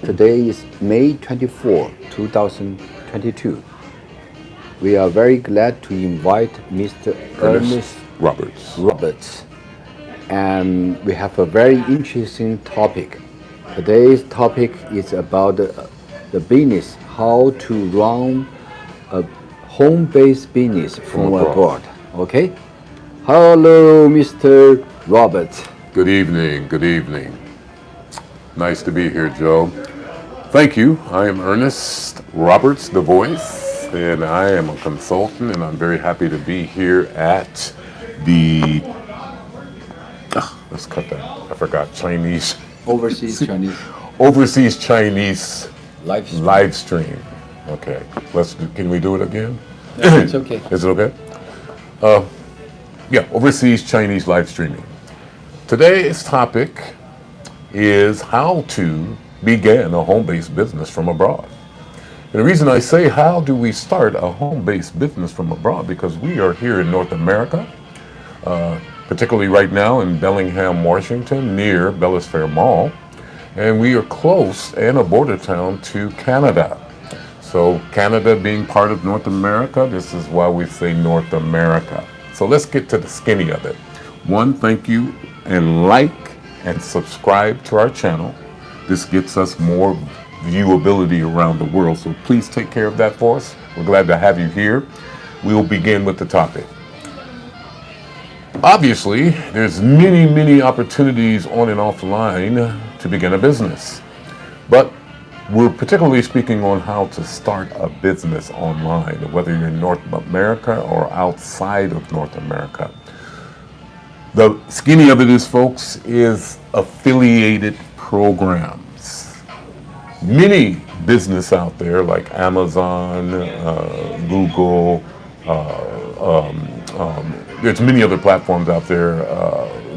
Today is May 24, 2022. We are very glad to invite Mr. Ernest Roberts. And we have a very interesting topic. Today's topic is about the business, how to run a home-based business from abroad. Okay? Hello, Mr. Roberts. Good evening. Good evening. Nice to be here, Joe. Thank you. I am Ernest Roberts, the voice, and I am a consultant, and I'm very happy to be here at the, let's cut that, I forgot, Chinese. Overseas Chinese. Overseas Chinese live stream. Okay, can we do it again? Yeah, it's okay. Is it okay? Yeah, Overseas Chinese live streaming. Today's topic is how to begin a home-based business from abroad. And the reason I say how do we start a home-based business from abroad, because we are here in North America, particularly right now in Bellingham, Washington, near Bellis Fair Mall, and we are close and a border town to Canada. So Canada being part of North America, this is why we say North America. So let's get to the skinny of it. One, thank you, and like and subscribe to our channel. This gets us more viewability around the world, so please take care of that for us. We're glad to have you here. We will begin with the topic. Obviously, there's many opportunities on and offline to begin a business, but we're particularly speaking on how to start a business online, whether you're in North America or outside of North America. The skinny of it is, folks, is affiliated programs. Many business out there like Amazon, Google, there's many other platforms out there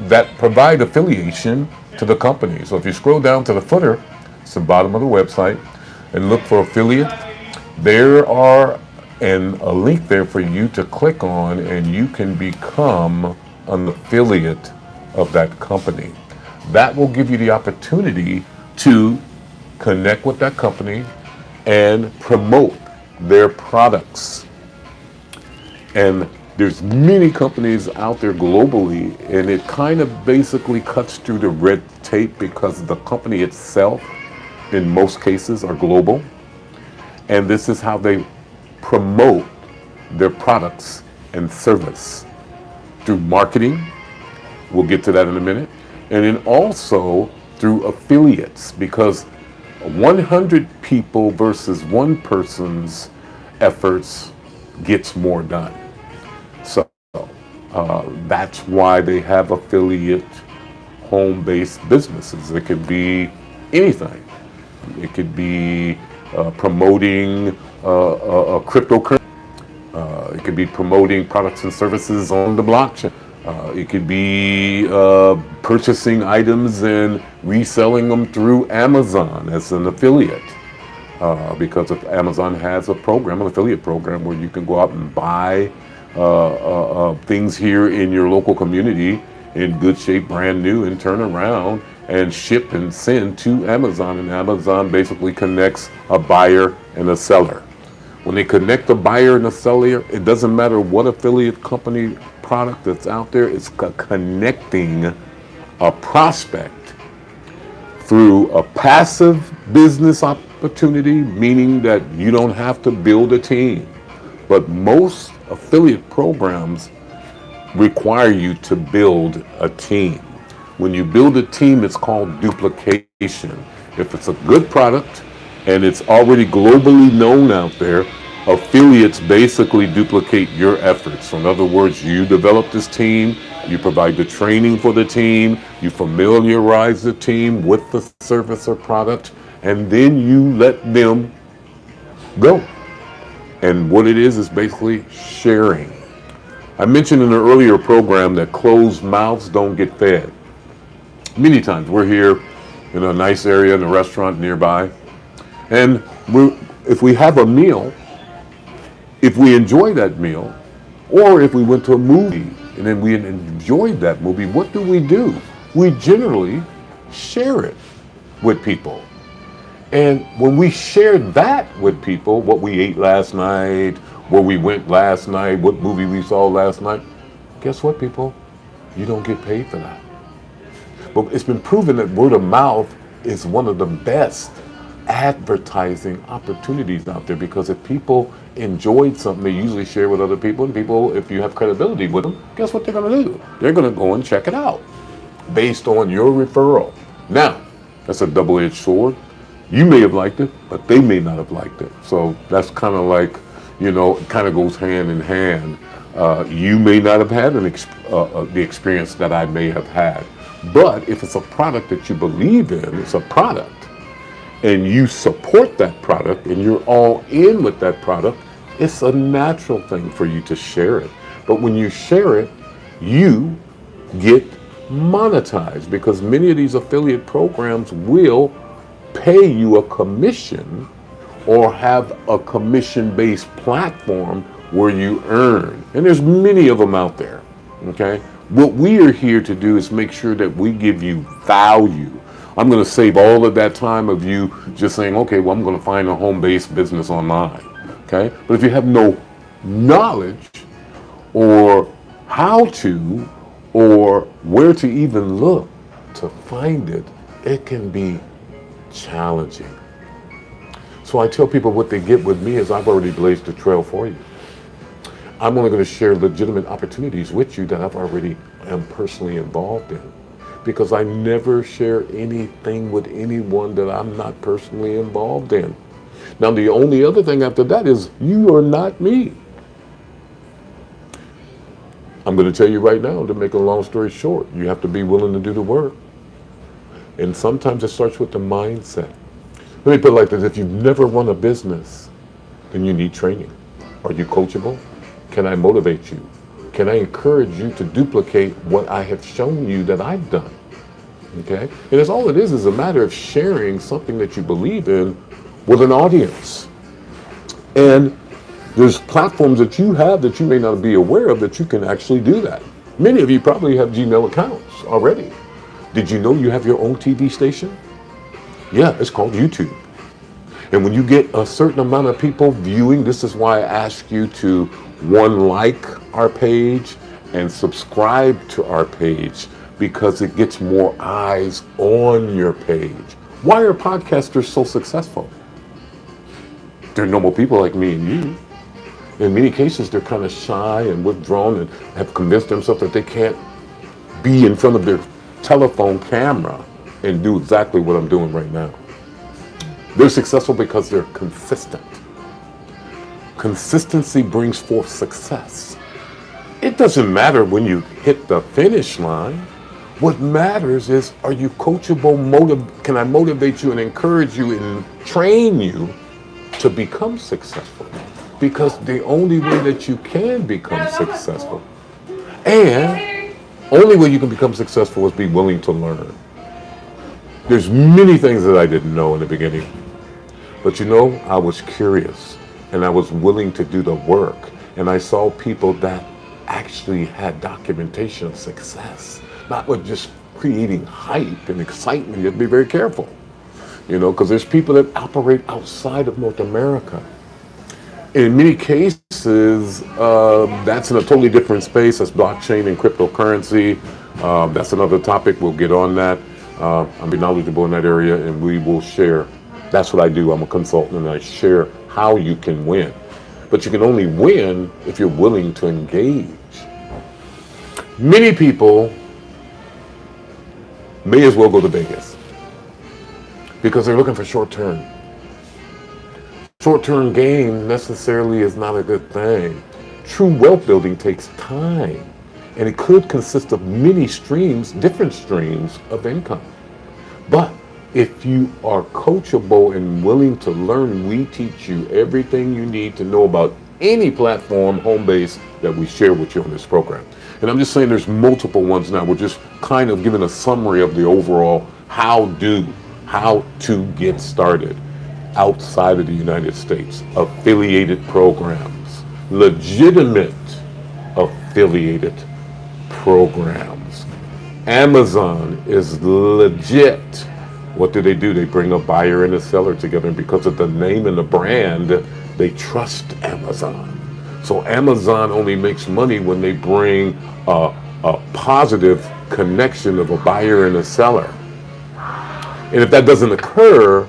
that provide affiliation to the company. So if you scroll down to the footer, it's the bottom of the website, and look for affiliate, there are a link there for you to click on, and you can become an affiliate of that company. That will give you the opportunity to connect with that company and promote their products. And there's many companies out there globally, and it kind of basically cuts through the red tape because the company itself, in most cases, are global. And this is how they promote their products and service. Through marketing, we'll get to that in a minute, and then also through affiliates, because 100 people versus one person's efforts gets more done. So that's why they have affiliate home-based businesses. It could be anything. It could be promoting a cryptocurrency. It could be promoting products and services on the blockchain. It could be purchasing items and reselling them through Amazon as an affiliate. Because if Amazon has a program, an affiliate program, where you can go out and buy things here in your local community in good shape, brand new, and turn around and ship and send to Amazon. And Amazon basically connects a buyer and a seller. When they connect a buyer and a seller, it doesn't matter what affiliate company product that's out there, it's connecting a prospect through a passive business opportunity, meaning that you don't have to build a team. But most affiliate programs require you to build a team. When you build a team, it's called duplication. If it's a good product and it's already globally known out there, affiliates basically duplicate your efforts. So in other words, you develop this team, you provide the training for the team, you familiarize the team with the service or product, and then you let them go. And what it is basically sharing. I mentioned in an earlier program that closed mouths don't get fed. Many times we're here in a nice area in a restaurant nearby, and if we have a meal, if we enjoy that meal, or if we went to a movie and then we enjoyed that movie, what do? We generally share it with people. And when we share that with people, what we ate last night, where we went last night, what movie we saw last night, guess what, people? You don't get paid for that. But it's been proven that word of mouth is one of the best advertising opportunities out there, because if people enjoyed something, they usually share with other people, and people, if you have credibility with them, guess what they're going to do? They're going to go and check it out based on your referral. Now, that's a double-edged sword. You may have liked it, but they may not have liked it. So that's kind of like, it kind of goes hand in hand. You may not have had the experience that I may have had. But if it's a product that you believe in, it's a product, and you support that product, and you're all in with that product, it's a natural thing for you to share it. But when you share it, you get monetized, because many of these affiliate programs will pay you a commission or have a commission-based platform where you earn. And there's many of them out there, okay? What we are here to do is make sure that we give you value. I'm going to save all of that time of you just saying, okay, well, I'm going to find a home-based business online, okay? But if you have no knowledge or how to or where to even look to find it, it can be challenging. So I tell people what they get with me is I've already blazed the trail for you. I'm only going to share legitimate opportunities with you that I've already am personally involved in, because I never share anything with anyone that I'm not personally involved in. Now, the only other thing after that is you are not me. I'm going to tell you right now, to make a long story short, you have to be willing to do the work. And sometimes it starts with the mindset. Let me put it like this. If you've never run a business, then you need training. Are you coachable? Can I motivate you? Can I encourage you to duplicate what I have shown you that I've done? Okay? And it's all it is a matter of sharing something that you believe in with an audience. And there's platforms that you have that you may not be aware of that you can actually do that. Many of you probably have Gmail accounts already. Did you know you have your own TV station? Yeah, it's called YouTube. And when you get a certain amount of people viewing, this is why I ask you to, one, like our page and subscribe to our page, because it gets more eyes on your page. Why are podcasters so successful? They're normal people like me and you. In many cases, they're kind of shy and withdrawn and have convinced themselves that they can't be in front of their telephone camera and do exactly what I'm doing right now. They're successful because they're consistent. Consistency brings forth success. It doesn't matter when you hit the finish line. What matters is, are you coachable? Can I motivate you and encourage you and train you to become successful? Because the only way that you can become successful, and only way you can become successful, is be willing to learn. There's many things that I didn't know in the beginning, but I was curious and I was willing to do the work, and I saw people that actually had documentation of success, not with just creating hype and excitement. You have to be very careful, because there's people that operate outside of North America. In many cases, that's in a totally different space. That's blockchain and cryptocurrency. That's another topic. We'll get on that. I'm knowledgeable in that area, and we will share. That's what I do. I'm a consultant, and I share how you can win. But you can only win if you're willing to engage. Many people may as well go to Vegas because they're looking for short-term. Short-term gain necessarily is not a good thing. True wealth building takes time, and it could consist of many streams, different streams of income. But if you are coachable and willing to learn, we teach you everything you need to know about any platform, home base, that we share with you on this program. And I'm just saying there's multiple ones now. We're just kind of giving a summary of the overall how to get started outside of the United States. Affiliated programs, legitimate affiliated programs. Amazon is legit What do? They bring a buyer and a seller together, and because of the name and the brand, they trust Amazon. So Amazon only makes money when they bring a positive connection of a buyer and a seller. And if that doesn't occur,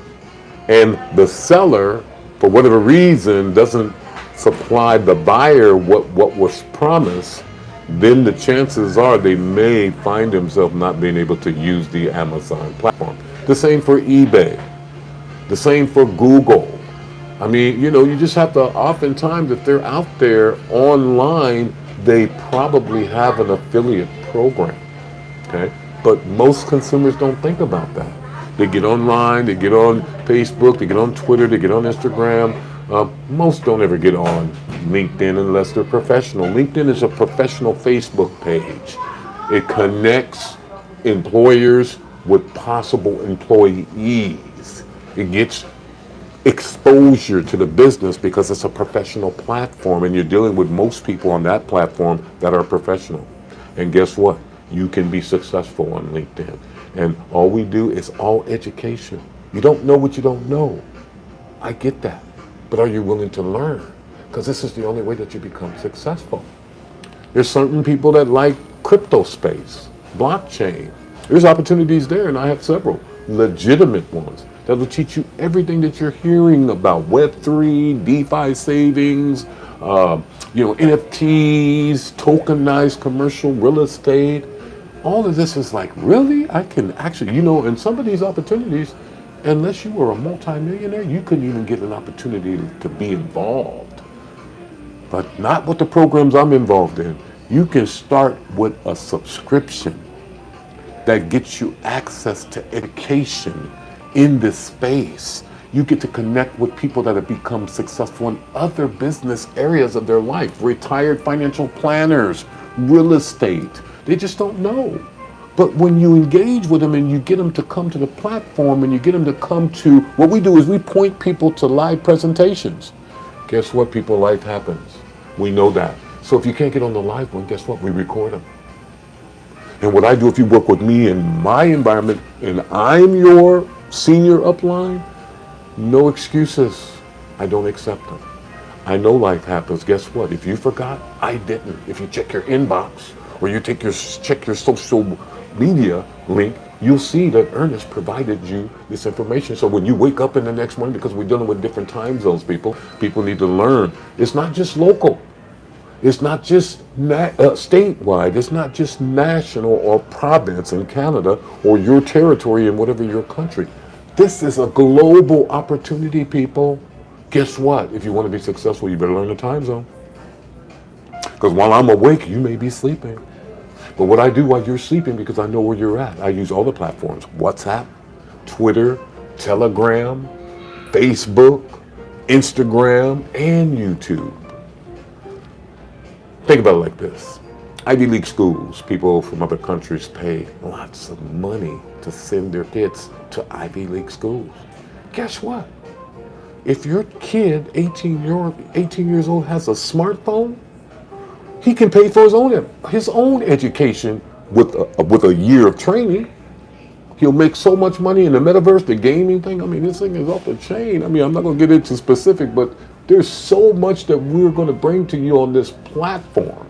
and the seller, for whatever reason, doesn't supply the buyer what was promised, then the chances are they may find themselves not being able to use the Amazon platform. The same for eBay. The same for Google. I mean, you just have to, oftentimes, if they're out there online, they probably have an affiliate program, okay? But most consumers don't think about that. They get online, they get on Facebook, they get on Twitter, they get on Instagram. Most don't ever get on LinkedIn unless they're professional. LinkedIn is a professional Facebook page. It connects employers with possible employees. It gets exposure to the business because it's a professional platform, and you're dealing with most people on that platform that are professional. And guess what? You can be successful on LinkedIn. And all we do is all education. You don't know what you don't know. I get that. But are you willing to learn? Because this is the only way that you become successful. There's certain people that like crypto space, blockchain. There's opportunities there, and I have several legitimate ones that will teach you everything that you're hearing about Web3, DeFi savings, NFTs, tokenized commercial real estate. All of this is like, really? I can actually, in some of these opportunities, unless you were a multimillionaire, you couldn't even get an opportunity to be involved. But not with the programs I'm involved in. You can start with a subscription that gets you access to education in this space. You get to connect with people that have become successful in other business areas of their life, retired financial planners, real estate. They just don't know. But when you engage with them and you get them to come to the platform and you get them to come to, what we do is we point people to live presentations. Guess what, people? Life happens. We know that. So if you can't get on the live one, guess what? We record them. And what I do, if you work with me in my environment and I'm your senior upline, no excuses. I don't accept them. I know life happens. Guess what? If you forgot, I didn't. If you check your inbox or you check your social media link, you'll see that Ernest provided you this information. So when you wake up in the next morning, because we're dealing with different time zones, people need to learn. It's not just local. It's not just statewide. It's not just national or province in Canada or your territory in whatever your country. This is a global opportunity, people. Guess what? If you want to be successful, you better learn the time zone. Because while I'm awake, you may be sleeping. But what I do while you're sleeping, because I know where you're at, I use all the platforms: WhatsApp, Twitter, Telegram, Facebook, Instagram, and YouTube. Think about it like this. Ivy League schools, people from other countries pay lots of money to send their kids to Ivy League schools. Guess what? If your kid, 18 years old, has a smartphone, he can pay for his own education with a year of training. He'll make so much money in the metaverse, the gaming thing. I mean, this thing is off the chain. I mean, I'm not going to get into specific, but there's so much that we're going to bring to you on this platform.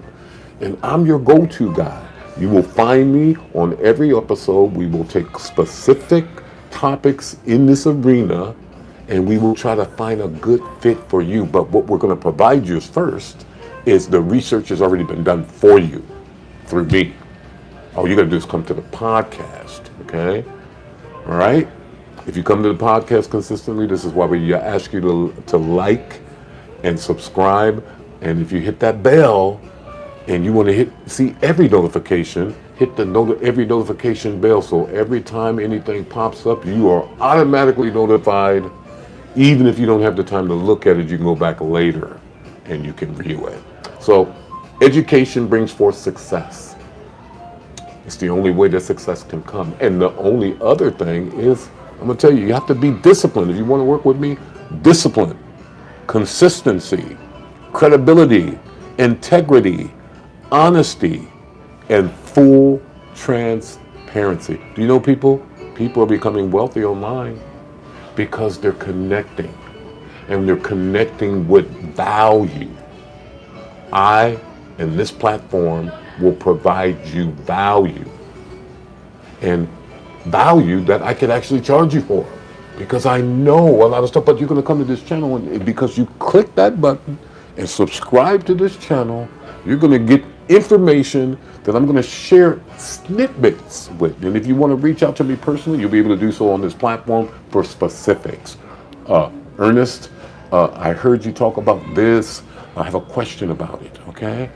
And I'm your go-to guy. You will find me on every episode. We will take specific topics in this arena, and we will try to find a good fit for you. But what we're going to provide you first is the research has already been done for you through me. All you got to do is come to the podcast, okay? All right? If you come to the podcast consistently, this is why we ask you to like and subscribe. And if you hit that bell and you want to see every notification, hit every notification bell. So every time anything pops up, you are automatically notified. Even if you don't have the time to look at it, you can go back later and you can view it. So education brings forth success. It's the only way that success can come. And the only other thing is, I'm going to tell you, you have to be disciplined. If you want to work with me, discipline, consistency, credibility, integrity, honesty, and full transparency. Do you know, people? People are becoming wealthy online because they're connecting, and they're connecting with value. I, in this platform, will provide you value, and value that I could actually charge you for, because I know a lot of stuff. But you're going to come to this channel, and because you click that button and subscribe to this channel, you're going to get information that I'm going to share snippets with. And if you want to reach out to me personally, you'll be able to do so on this platform for specifics. Ernest, I heard you talk about this. I have a question about it, okay?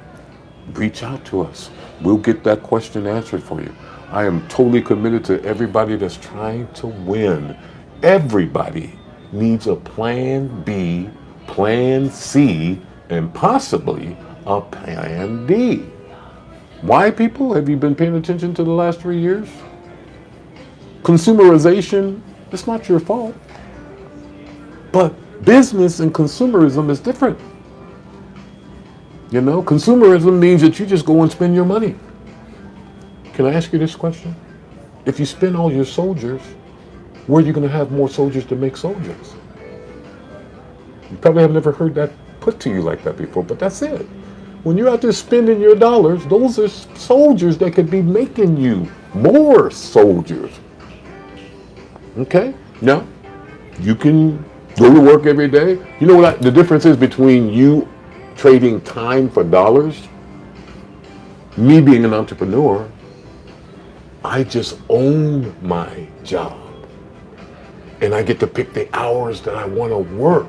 Reach out to us. We'll get that question answered for you. I am totally committed to everybody that's trying to win. Everybody needs a plan B, plan C, and possibly a plan D. Why, people? Have you been paying attention to the last 3 years? Consumerization, it's not your fault. But business and consumerism is different. You know, consumerism means that you just go and spend your money. Can I ask you this question? If you spend all your soldiers, where are you going to have more soldiers to make soldiers? You probably have never heard that put to you like that before, but that's it. When you're out there spending your dollars, those are soldiers that could be making you more soldiers. Okay? Now, you can go to work every day. You know what the difference is between you trading time for dollars? Me being an entrepreneur, I just own my job. And I get to pick the hours that I want to work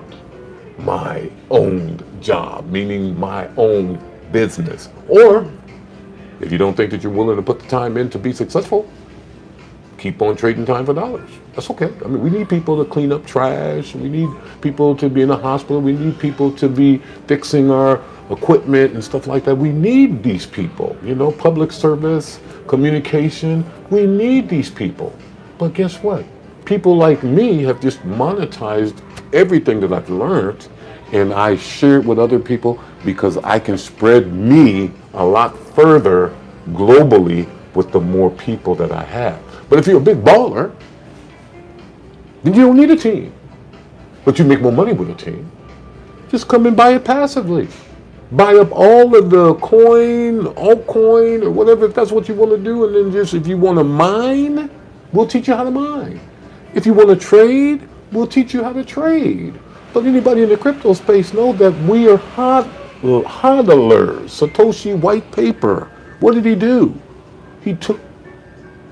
my own job, meaning my own business. Or, if you don't think that you're willing to put the time in to be successful, keep on trading time for dollars. That's okay. I mean, we need people to clean up trash. We need people to be in a hospital. We need people to be fixing our equipment and stuff like that. We need these people, you know, public service, communication. We need these people. But guess what? People like me have just monetized everything that I've learned, and I share it with other people because I can spread me a lot further globally with the more people that I have. But if you're a big baller, then you don't need a team. But you make more money with a team. Just come and buy it passively. Buy up all of the coin, altcoin, or whatever, if that's what you want to do. And then just, if you want to mine, we'll teach you how to mine. If you want to trade, we'll teach you how to trade. But anybody in the crypto space know that we are hodlers. Satoshi white paper. What did he do? He took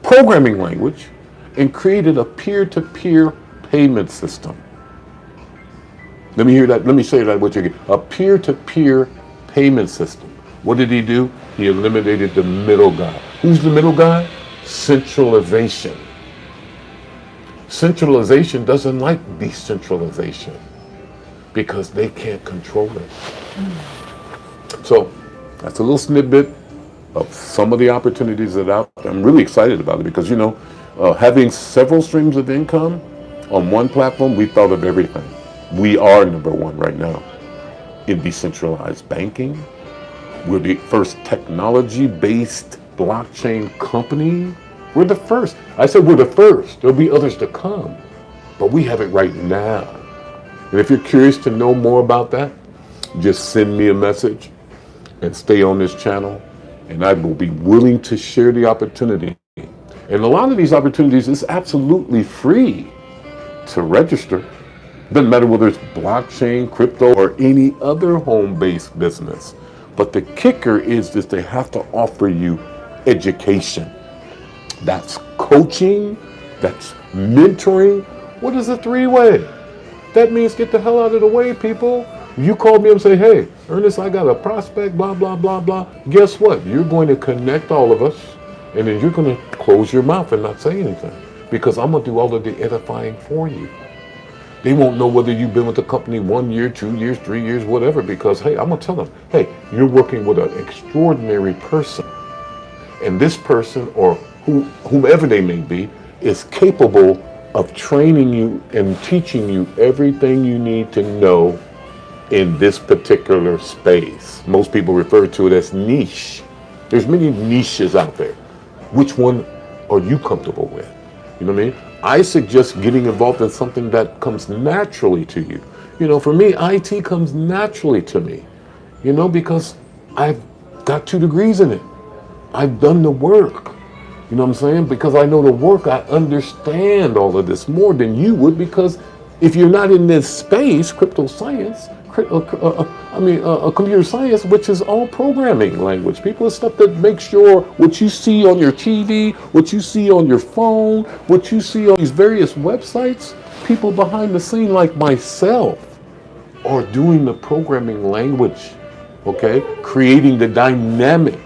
programming language and created a peer-to-peer payment system. Let me hear that. Let me say that with you again. A peer-to-peer payment system. What did he do? He eliminated the middle guy. Who's the middle guy? Centralization. Centralization doesn't like decentralization because they can't control it. So that's a little snippet of some of the opportunities that are out there. I'm really excited about it because, you know, having several streams of income on one platform, we thought of everything. We are number one right now in decentralized banking. We're the first technology-based blockchain company. We're the first. I said we're the first. There'll be others to come, but we have it right now. And if you're curious to know more about that, just send me a message and stay on this channel, and I will be willing to share the opportunity. And a lot of these opportunities is absolutely free to register. Doesn't matter whether it's blockchain, crypto, or any other home-based business. But the kicker is that they have to offer you education. That's coaching, that's mentoring. What is a three-way? That means get the hell out of the way, people. You call me and say, hey, Ernest, I got a prospect, blah, blah, blah, blah. Guess what? You're going to connect all of us, and then you're going to close your mouth and not say anything, because I'm going to do all of the edifying for you. They won't know whether you've been with the company 1 year, 2 years, 3 years, whatever, because, hey, I'm going to tell them, hey, you're working with an extraordinary person. And this person, or whomever they may be, is capable of training you and teaching you everything you need to know in this particular space. Most people refer to it as niche. There's many niches out there. Which one are you comfortable with? You know what I mean? I suggest getting involved in something that comes naturally to you. You know, for me, IT comes naturally to me, you know, because I've got 2 degrees in it. I've done the work. You know what I'm saying? Because I know the work, I understand all of this more than you would, because if you're not in this space, computer science, which is all programming language. People, it's stuff that makes sure what you see on your TV, what you see on your phone, what you see on these various websites, people behind the scene like myself are doing the programming language, okay? Creating the dynamic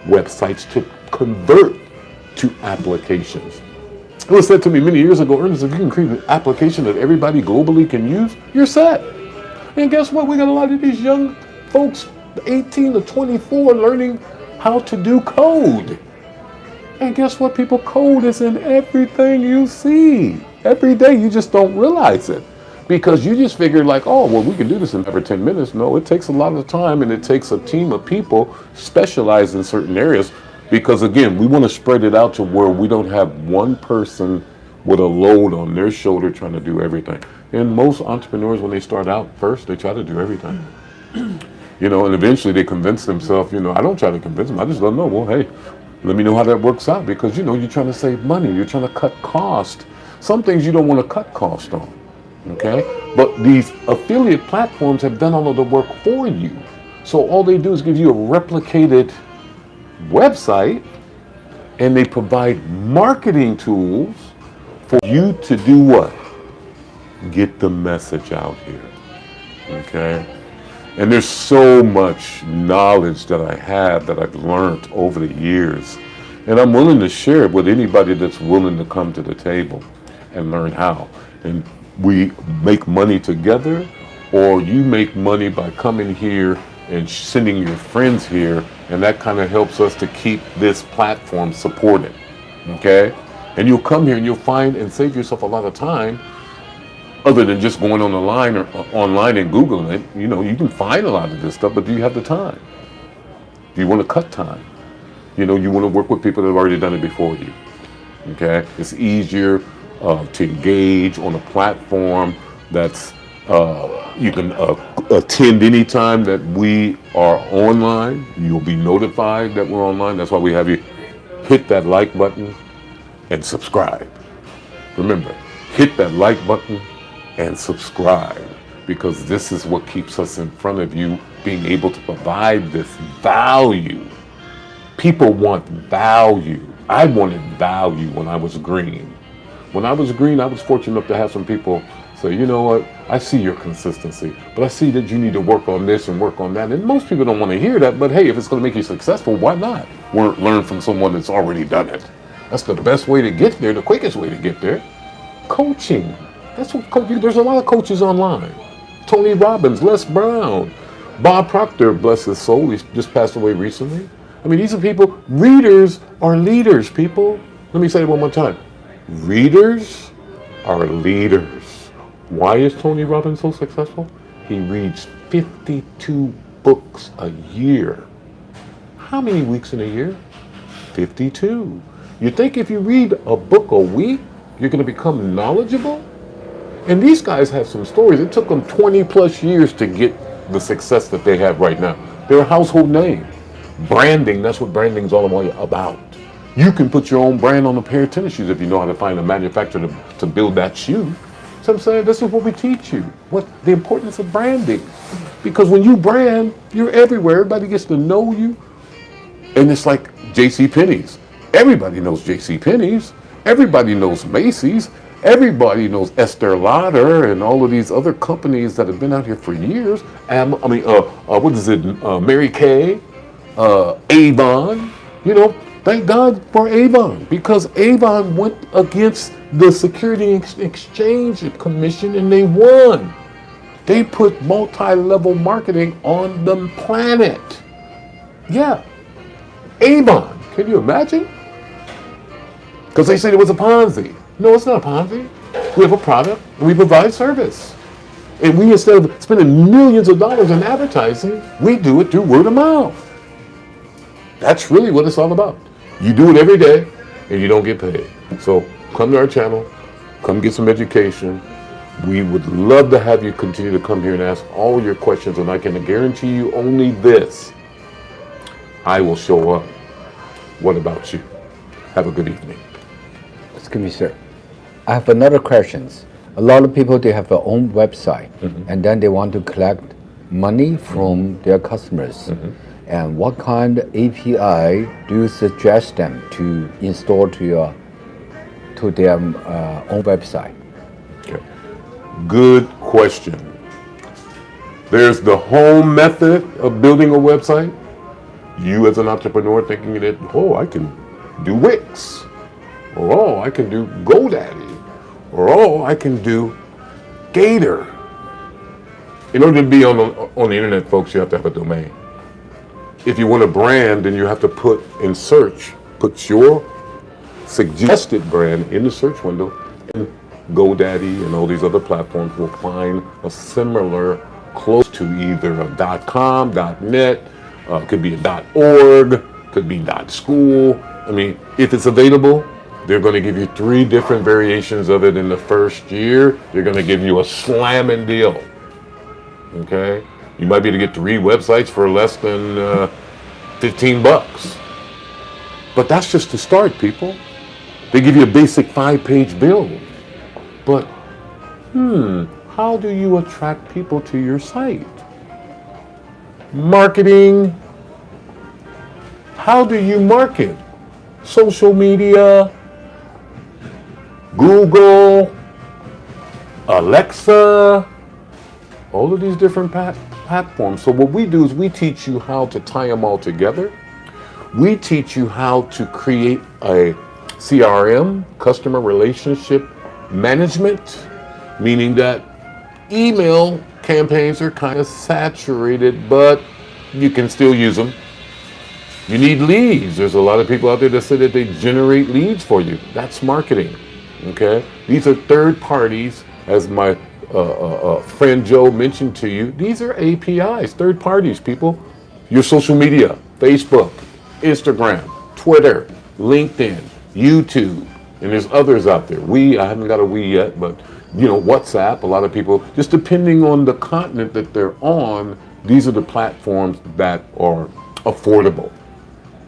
websites to convert to applications. It was said to me many years ago, Ernest, if you can create an application that everybody globally can use, you're set. And guess what? We got a lot of these young folks, 18 to 24, learning how to do code. And guess what, people? Code is in everything you see. Every day, you just don't realize it. Because you just figure like, oh, well, we can do this in over 10 minutes. No, it takes a lot of time, and it takes a team of people specialized in certain areas. Because again, we want to spread it out to where we don't have one person with a load on their shoulder trying to do everything. And most entrepreneurs, when they start out first, they try to do everything. You know, and eventually they convince themselves, you know, I don't try to convince them. I just let them know, well, hey, let me know how that works out. Because, you know, you're trying to save money. You're trying to cut cost. Some things you don't want to cut cost on. Okay? But these affiliate platforms have done all of the work for you. So all they do is give you a replicated website, and they provide marketing tools for you to do what? Get the message out here. Okay? And there's so much knowledge that I have that I've learned over the years. And I'm willing to share it with anybody that's willing to come to the table and learn how. And we make money together, or you make money by coming here and sending your friends here, and that kind of helps us to keep this platform supported, okay? And you'll come here and you'll find and save yourself a lot of time, other than just going on the line or online and Googling it. You know, you can find a lot of this stuff, but do you have the time? Do you want to cut time? You know, you want to work with people that have already done it before you, okay? It's easier to engage on a platform that's you can attend anytime that we are online. You'll be notified that we're online. That's why we have you hit that like button and subscribe. Remember, hit that like button and subscribe, because this is what keeps us in front of you, being able to provide this value. People want value. I wanted value when I was green. When I was green, I was fortunate enough to have some people say, you know what, I see your consistency, but I see that you need to work on this and work on that. And most people don't want to hear that, but hey, if it's going to make you successful, why not? Learn from someone that's already done it. That's the best way to get there, the quickest way to get there. Coaching. That's what coaching. There's a lot of coaches online. Tony Robbins, Les Brown, Bob Proctor, bless his soul, he just passed away recently. I mean, these are people, readers are leaders, people. Let me say it one more time. Readers are leaders. Why is Tony Robbins so successful? He reads 52 books a year. How many weeks in a year? 52. You think if you read a book a week, you're going to become knowledgeable? And these guys have some stories. It took them 20 plus years to get the success that they have right now. They're a household name. Branding, that's what branding's all about. You can put your own brand on a pair of tennis shoes if you know how to find a manufacturer to build that shoe. So I'm saying, this is what we teach you. What the importance of branding. Because when you brand, you're everywhere. Everybody gets to know you. And it's like JCPenney's. Everybody knows JCPenney's. Everybody knows Macy's. Everybody knows Estee Lauder and all of these other companies that have been out here for years. Mary Kay, Avon, you know. Thank God for Avon, because Avon went against the Security Exchange Commission and they won. They put multi-level marketing on the planet. Yeah, Avon, can you imagine? Because they said it was a Ponzi. No, it's not a Ponzi. We have a product and we provide service. And we, instead of spending millions of dollars in advertising, we do it through word of mouth. That's really what it's all about. You do it every day and you don't get paid. So come to our channel, come get some education. We would love to have you continue to come here and ask all your questions, and I can guarantee you only this: I will show up. What about you? Have a good evening. Excuse me, sir. I have another question. A lot of people, they have their own website, and then they want to collect money from their customers. And what kind of API do you suggest them to install to their own website? Okay. Good question. There's the home method of building a website. You as an entrepreneur thinking that, oh, I can do Wix, or oh, I can do GoDaddy, or oh, I can do Gator. In order to be on the internet, folks, you have to have a domain. If you want a brand, then you have to put your suggested brand in the search window, and GoDaddy and all these other platforms will find a similar, close to either a .com, .net, could be a .org, could be .school. I mean, if it's available, they're going to give you 3 different variations of it in the first year. They're going to give you a slamming deal. Okay? You might be able to get 3 websites for less than $15. But that's just to start, people. They give you a basic 5-page build. But, how do you attract people to your site? Marketing. How do you market? Social media, Google, Alexa, all of these different platforms. So what we do is we teach you how to tie them all together. We teach you how to create a CRM, customer relationship management, meaning that email campaigns are kind of saturated, but you can still use them. You need leads. There's a lot of people out there that say that they generate leads for you. That's marketing. Okay? These are third parties, as my friend Joe mentioned to you. These are APIs, third parties, people. Your social media, Facebook, Instagram, Twitter, LinkedIn, YouTube, and there's others out there. I haven't got a we yet, but WhatsApp, a lot of people, just depending on the continent that they're on, these are the platforms that are affordable.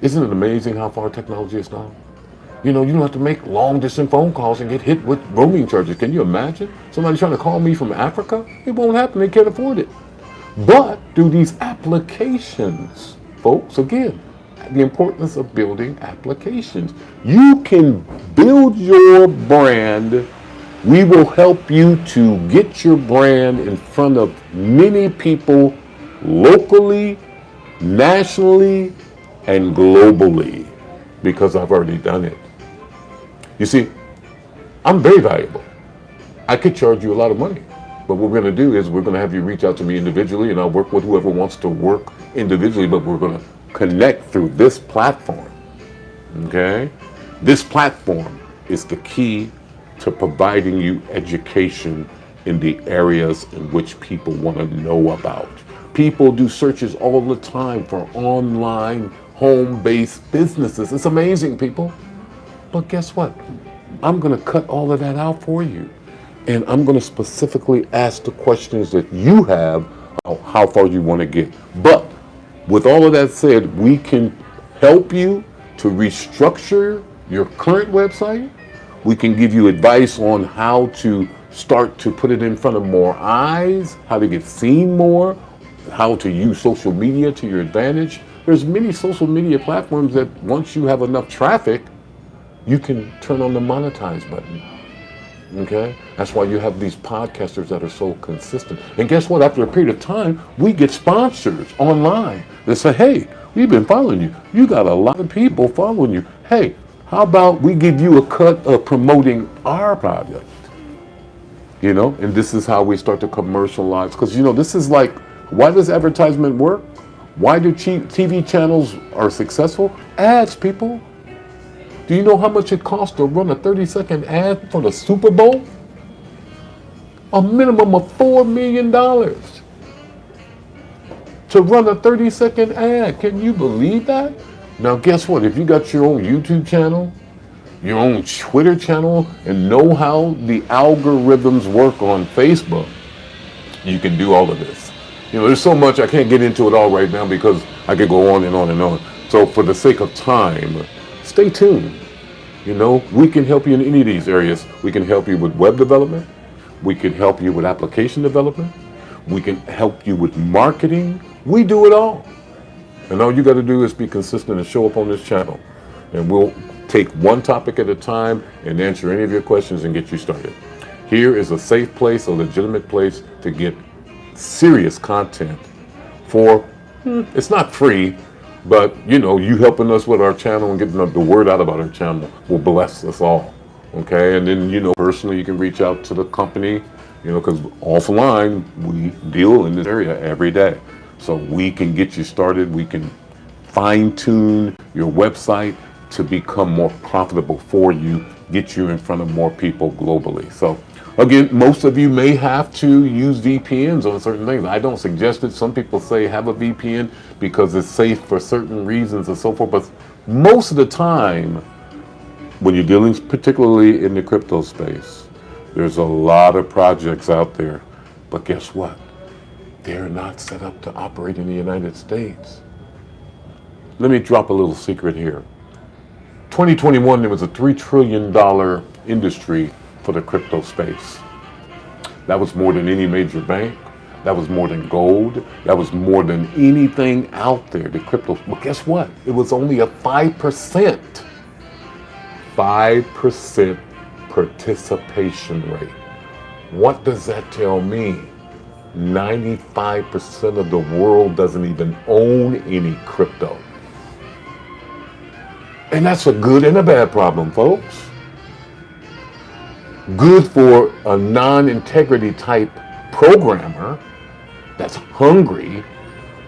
Isn't it amazing how far technology has gone? You don't have to make long distance phone calls and get hit with roaming charges. Can you imagine? Somebody trying to call me from Africa? It won't happen. They can't afford it. But through these applications, folks, again, the importance of building applications. You can build your brand. We will help you to get your brand in front of many people locally, nationally, and globally, because I've already done it. You see, I'm very valuable. I could charge you a lot of money, but what we're going to do is we're going to have you reach out to me individually, and I'll work with whoever wants to work individually, but we're going to connect through this platform. Okay? This platform is the key to providing you education in the areas in which people want to know about. People do searches all the time for online home-based businesses. It's amazing, people. But guess what? I'm going to cut all of that out for you. And I'm going to specifically ask the questions that you have, how far you want to get. But with all of that said, we can help you to restructure your current website. We can give you advice on how to start to put it in front of more eyes, how to get seen more, how to use social media to your advantage. There's many social media platforms that once you have enough traffic, you can turn on the monetize button. Okay? That's why you have these podcasters that are so consistent. And guess what? After a period of time, we get sponsors online that say, hey, we've been following you. You got a lot of people following you. Hey, how about we give you a cut of promoting our product? And this is how we start to commercialize. Because, this is like, why does advertisement work? Why do TV channels are successful? Ads, people. Do you know how much it costs to run a 30-second ad for the Super Bowl? A minimum of $4 million to run a 30-second ad. Can you believe that? Now, guess what? If you got your own YouTube channel, your own Twitter channel and know how the algorithms work on Facebook, you can do all of this. You know, there's so much, I can't get into it all right now because I could go on and on and on. So for the sake of time, stay tuned. You know, we can help you in any of these areas. We can help you with web development. We can help you with application development. We can help you with marketing. We do it all. And all you got to do is be consistent and show up on this channel. And we'll take one topic at a time and answer any of your questions and get you started. Here is a safe place, a legitimate place to get serious content for, it's not free, but you know, you helping us with our channel and getting the word out about our channel will bless us all. Okay, and then, you know, personally you can reach out to the company, you know, because offline we deal in this area every day. So we can get you started, we can fine tune your website to become more profitable for you, get you in front of more people globally. So again, most of you may have to use VPNs on certain things. I don't suggest it. Some people say have a VPN because it's safe for certain reasons and so forth. But most of the time, when you're dealing particularly in the crypto space, there's a lot of projects out there. But guess what? They're not set up to operate in the United States. Let me drop a little secret here. 2021, there was a $3 trillion industry for the crypto space. That was more than any major bank. That was more than gold. That was more than anything out there, the crypto. Well, guess what? It was only a 5%. 5% participation rate. What does that tell me? 95% of the world doesn't even own any crypto. And that's a good and a bad problem, folks. Good for a non-integrity type programmer that's hungry,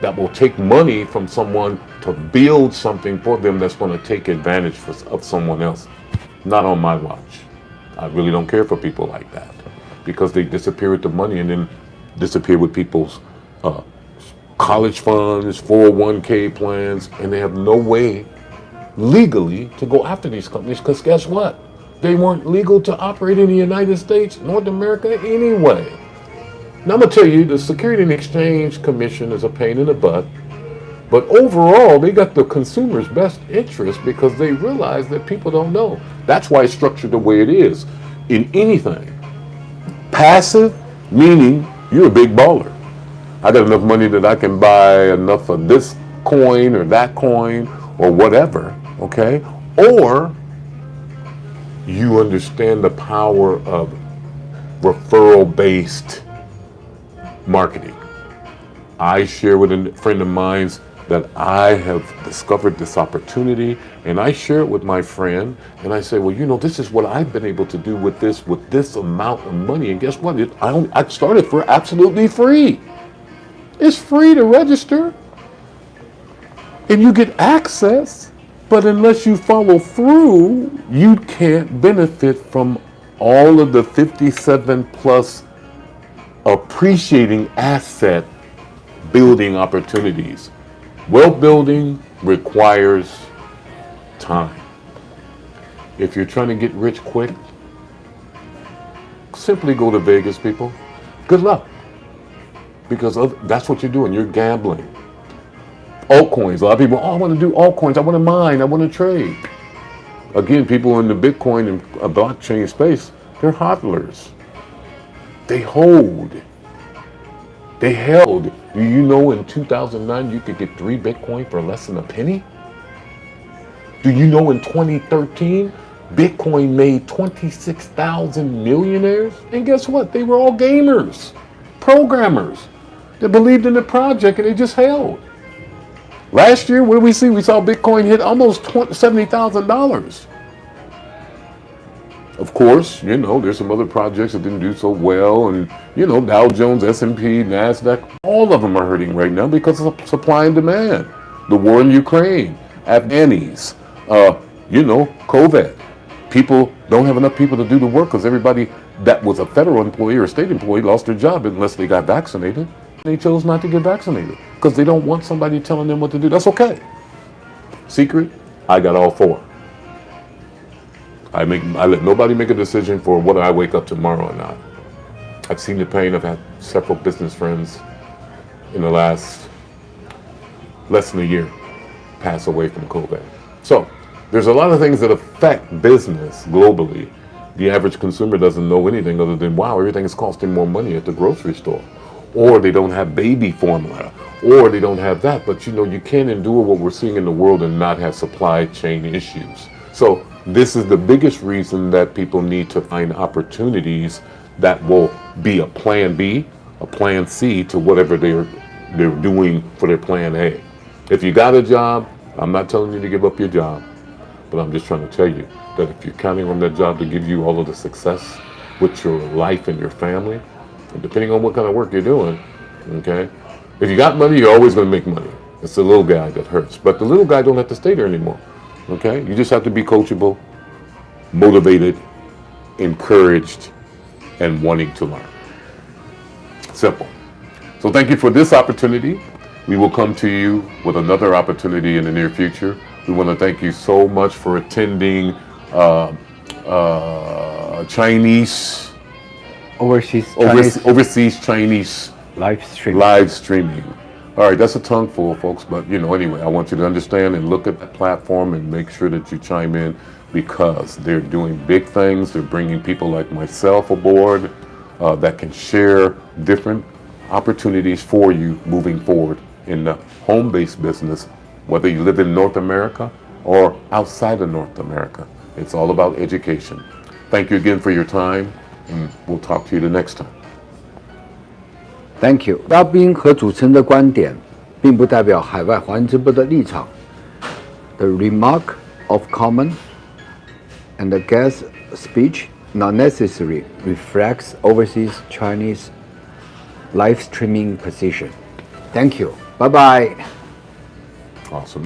that will take money from someone to build something for them that's going to take advantage of someone else. Not on my watch. I really don't care for people like that because they disappear with the money and then disappear with people's college funds, 401k plans, and they have no way legally to go after these companies because guess what? They weren't legal to operate in the United States, North America anyway. Now I'm going to tell you, the Security and Exchange Commission is a pain in the butt, but overall they got the consumer's best interest because they realize that people don't know. That's why it's structured the way it is. In anything, passive, meaning you're a big baller. I got enough money that I can buy enough of this coin or that coin or whatever, okay? Or you understand the power of referral-based marketing. I share with a friend of mine that I have discovered this opportunity, and I share it with my friend, and I say, well, you know, this is what I've been able to do with this amount of money, and guess what? I started for absolutely free. It's free to register, and you get access, but unless you follow through, you can't benefit from all of the 57 plus appreciating asset building opportunities. Wealth building requires time. If you're trying to get rich quick, simply go to Vegas, people. Good luck. Because that's what you're doing. You're gambling. Altcoins. A lot of people, I want to do altcoins. I want to mine. I want to trade. Again, people in the Bitcoin and blockchain space, they're hodlers. They hold. They held. Do you know in 2009 you could get 3 Bitcoin for less than a penny? Do you know in 2013 Bitcoin made 26,000 millionaires? And guess what? They were all gamers, programmers that believed in the project and they just held. Last year, what did we see? We saw Bitcoin hit almost $70,000. Of course, you know, there's some other projects that didn't do so well, and, you know, Dow Jones, S&P, NASDAQ, all of them are hurting right now because of supply and demand. The war in Ukraine, Afghanis, you know, COVID. People don't have enough people to do the work because everybody that was a federal employee or a state employee lost their job unless they got vaccinated. They chose not to get vaccinated because they don't want somebody telling them what to do. That's okay. Secret, I got all 4. I let nobody make a decision for whether I wake up tomorrow or not. I've seen the pain. I've had several business friends in the last less than a year pass away from COVID. So there's a lot of things that affect business globally. The average consumer doesn't know anything other than, wow, everything is costing more money at the grocery store. Or they don't have baby formula, or they don't have that. But you can't endure what we're seeing in the world and not have supply chain issues. So this is the biggest reason that people need to find opportunities that will be a plan B, a plan C to whatever they're doing for their plan A. If you got a job, I'm not telling you to give up your job, but I'm just trying to tell you that if you're counting on that job to give you all of the success with your life and your family, and depending on what kind of work you're doing, okay? If you got money, you're always going to make money. It's the little guy that hurts. But the little guy don't have to stay there anymore, okay? You just have to be coachable, motivated, encouraged, and wanting to learn. Simple. So thank you for this opportunity. We will come to you with another opportunity in the near future. We want to thank you so much for attending Chinese overseas Chinese live streaming. All right, that's a tongue full, folks. But anyway, I want you to understand and look at the platform and make sure that you chime in, because they're doing big things. They're bringing people like myself aboard that can share different opportunities for you moving forward in the home-based business, whether you live in North America or outside of North America. It's all about education. Thank you again for your time, and we'll talk to you the next time. Thank you. 嘉宾和主持人的观点并不代表海外华人直播的立场。The remark of comment and the guest speech not necessarily reflects overseas Chinese live streaming position. Thank you. Bye-bye. Awesome.